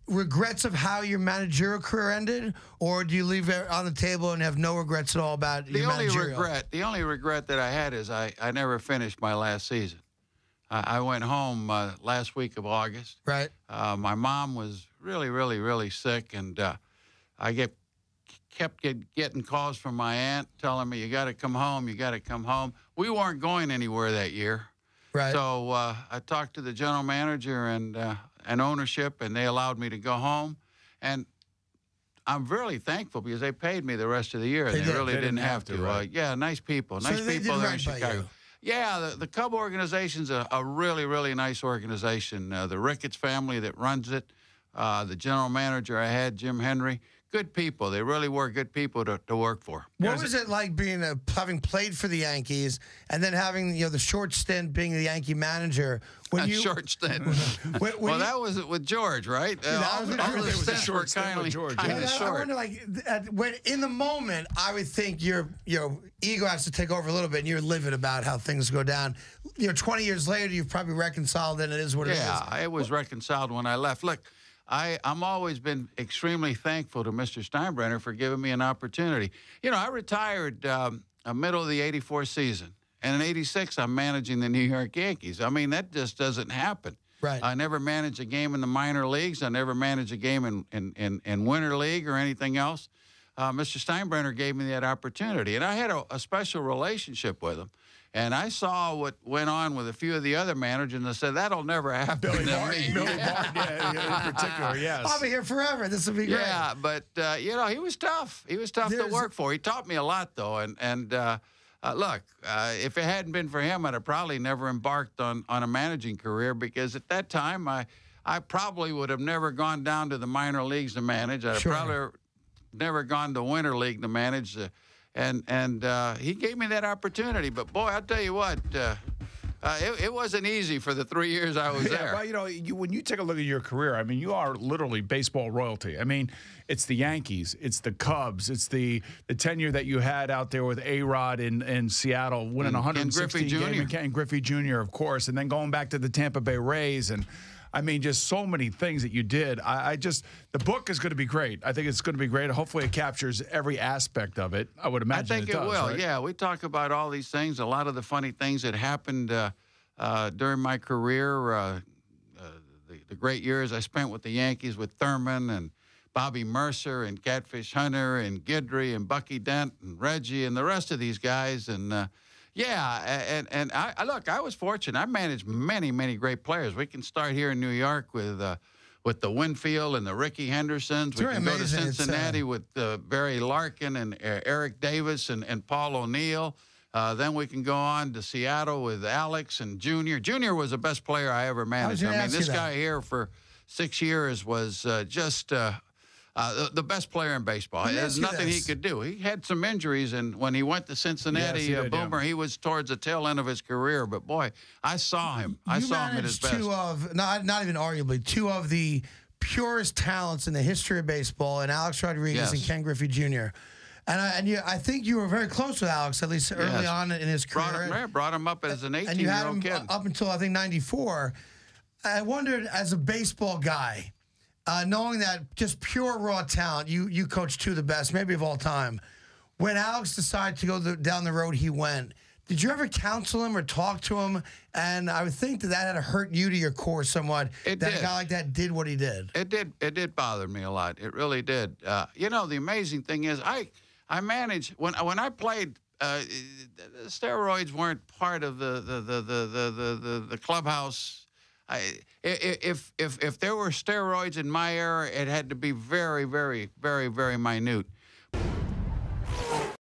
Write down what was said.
Regrets of how your managerial career ended, or do you leave it on the table and have no regrets at all about your managerial? The only regret that I had is I never finished my last season. I went home last week of August. Right. My mom was really sick, and I kept getting calls from my aunt telling me, you got to come home, you got to come home. We weren't going anywhere that year. Right. So I talked to the general manager and ownership, and they allowed me to go home. And I'm really thankful because they paid me the rest of the year. They really didn't have to. Right? Yeah, nice people. So Nice people there in by Chicago. you. Yeah, the Cub organization's a really nice organization. The Ricketts family that runs it, the general manager I had, Jim Henry, good people. They really were good people to work for. What was it like being having played for the Yankees and then having the short stint being the Yankee manager? A short stint. Well, that was it with George, right? That was all the stints were kind of short. I wonder, like, when in the moment, I would think your ego has to take over a little bit, and you're livid about how things go down. 20 years later, you've probably reconciled, and it is what it is. Yeah, it was reconciled when I left. Look, I'm always been extremely thankful to Mr. Steinbrenner for giving me an opportunity. I retired middle of the '84 season. And in '86, I'm managing the New York Yankees. I mean, that just doesn't happen. Right. I never managed a game in the minor leagues. I never managed a game in Winter League or anything else. Mr. Steinbrenner gave me that opportunity. And I had a special relationship with him. And I saw what went on with a few of the other managers, and I said, that'll never happen to me. Billy Martin, in particular, yes. I'll be here forever. This will be great. Yeah, but, he was tough. He was tough to work for. He taught me a lot, though. Look, if it hadn't been for him, I'd have probably never embarked on a managing career, because at that time, I probably would have never gone down to the minor leagues to manage. I'd have probably never gone to Winter League to manage. And he gave me that opportunity. But, boy, I'll tell you what, it wasn't easy for the 3 years I was there. Well, when you take a look at your career, I mean, you are literally baseball royalty. I mean, it's the Yankees, it's the Cubs, it's the tenure that you had out there with A-Rod in Seattle, winning 116 games, and Griffey Jr., of course, and then going back to the Tampa Bay Rays, and I mean, just so many things that you did. The book is going to be great. I think it's going to be great. Hopefully it captures every aspect of it. I would imagine I think it will, right? Yeah. We talk about all these things, a lot of the funny things that happened during my career, the great years I spent with the Yankees with Thurman and Bobby Mercer and Catfish Hunter and Guidry and Bucky Dent and Reggie and the rest of these guys. And, I was fortunate. I managed many great players. We can start here in New York with the Winfield and the Ricky Hendersons. We can go to Cincinnati with Barry Larkin and Eric Davis and Paul O'Neill. Then we can go on to Seattle with Alex and Junior. Junior was the best player I ever managed. I mean, this guy here for 6 years was just the best player in baseball. There's nothing he could do. He had some injuries, and when he went to Cincinnati, Boomer, he was towards the tail end of his career. But, boy, I saw him. I saw him at his best. Not even arguably, two of the purest talents in the history of baseball, and Alex Rodriguez and Ken Griffey Jr. I think you were very close with Alex, at least early on in his career. Brought him up as an 18-year-old kid. And you had him up until, I think, '94. I wondered, as a baseball guy, knowing that just pure raw talent, you coached two of the best, maybe of all time. When Alex decided to go down the road he went, did you ever counsel him or talk to him? And I would think that had to hurt you to your core somewhat. A guy like that did what he did. It did. It did bother me a lot. It really did. The amazing thing is, I managed when I played. Steroids weren't part of the clubhouse. If there were steroids in my era, it had to be very minute.